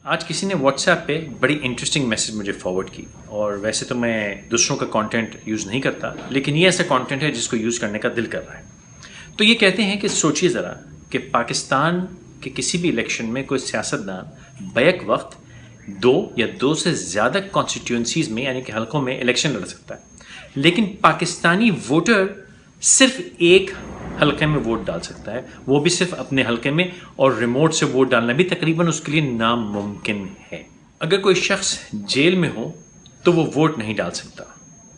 آج کسی نے واٹس ایپ پہ بڑی انٹرسٹنگ میسج مجھے فارورڈ کی، اور ویسے تو میں دوسروں کا کانٹینٹ یوز نہیں کرتا، لیکن یہ ایسا کانٹینٹ ہے جس کو یوز کرنے کا دل کر رہا ہے۔ تو یہ کہتے ہیں کہ سوچیے ذرا کہ پاکستان کے کسی بھی الیکشن میں کوئی سیاستدان بیک وقت 2 یا 2 سے زیادہ کانسٹیٹیوئنسیز میں یعنی کہ حلقوں میں الیکشن لڑ سکتا ہے، لیکن پاکستانی ووٹر صرف ایک حلقے میں ووٹ ڈال سکتا ہے، وہ بھی صرف اپنے حلقے میں، اور ریموٹ سے ووٹ ڈالنا بھی تقریباً اس کے لیے ناممکن ہے۔ اگر کوئی شخص جیل میں ہو تو وہ ووٹ نہیں ڈال سکتا،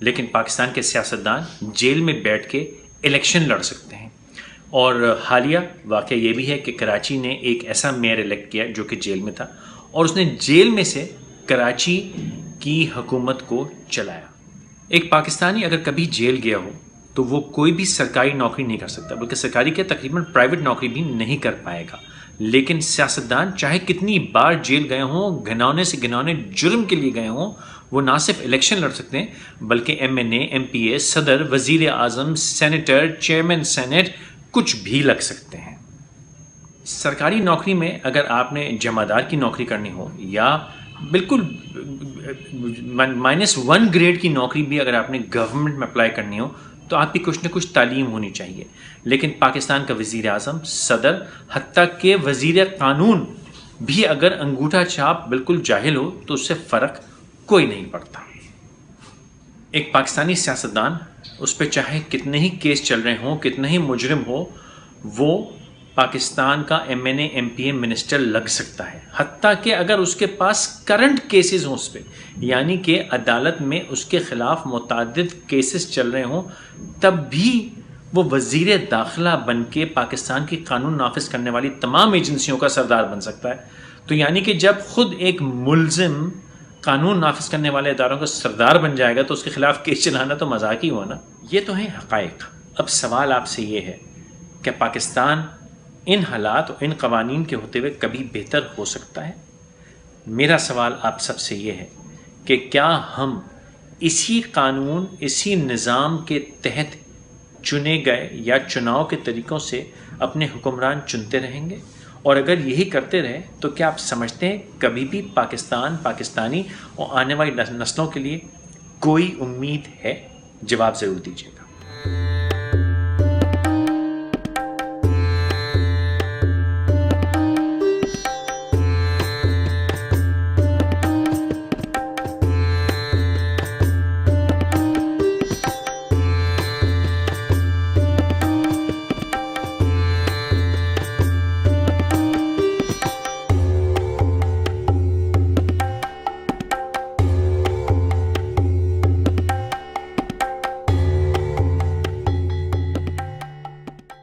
لیکن پاکستان کے سیاستدان جیل میں بیٹھ کے الیکشن لڑ سکتے ہیں۔ اور حالیہ واقعہ یہ بھی ہے کہ کراچی نے ایک ایسا میئر الیکٹ کیا جو کہ جیل میں تھا، اور اس نے جیل میں سے کراچی کی حکومت کو چلایا۔ ایک پاکستانی اگر کبھی جیل گیا ہو تو وہ کوئی بھی سرکاری نوکری نہیں کر سکتا، بلکہ سرکاری کے تقریباً پرائیویٹ نوکری بھی نہیں کر پائے گا۔ لیکن سیاستدان چاہے کتنی بار جیل گئے ہوں، گھنونے سے گھنونے جرم کے لیے گئے ہوں، وہ نہ صرف الیکشن لڑ سکتے ہیں بلکہ MNA، MPA، صدر، وزیر اعظم، سینیٹر، چیئرمین سینٹ، کچھ بھی لگ سکتے ہیں۔ سرکاری نوکری میں اگر آپ نے جمعدار کی نوکری کرنی ہو، یا بالکل -1 گریڈ کی نوکری بھی اگر آپ نے گورنمنٹ میں اپلائی کرنی ہو، تو آپ کی کچھ نہ کچھ تعلیم ہونی چاہیے۔ لیکن پاکستان کا وزیر اعظم، صدر، حتیٰ کہ وزیر قانون بھی اگر انگوٹھا چھاپ بالکل جاہل ہو تو اس سے فرق کوئی نہیں پڑتا۔ ایک پاکستانی سیاستدان، اس پہ چاہے کتنے ہی کیس چل رہے ہوں، کتنے ہی مجرم ہو، وہ پاکستان کا MNA، MPA، منسٹر لگ سکتا ہے، حتیٰ کہ اگر اس کے پاس کرنٹ کیسز ہوں اس پہ، یعنی کہ عدالت میں اس کے خلاف متعدد کیسز چل رہے ہوں، تب بھی وہ وزیر داخلہ بن کے پاکستان کی قانون نافذ کرنے والی تمام ایجنسیوں کا سردار بن سکتا ہے۔ تو یعنی کہ جب خود ایک ملزم قانون نافذ کرنے والے اداروں کا سردار بن جائے گا تو اس کے خلاف کیس چلانا تو مذاق ہی ہوا نا۔ یہ تو ہیں حقائق۔ اب سوال آپ سے یہ ہے کہ پاکستان ان حالات اور ان قوانین کے ہوتے ہوئے کبھی بہتر ہو سکتا ہے؟ میرا سوال آپ سب سے یہ ہے کہ کیا ہم اسی قانون، اسی نظام کے تحت چنے گئے یا چناؤ کے طریقوں سے اپنے حکمران چنتے رہیں گے؟ اور اگر یہی کرتے رہے تو کیا آپ سمجھتے ہیں کبھی بھی پاکستان، پاکستانی اور آنے والی نسلوں کے لیے کوئی امید ہے؟ جواب ضرور دیجیے گا۔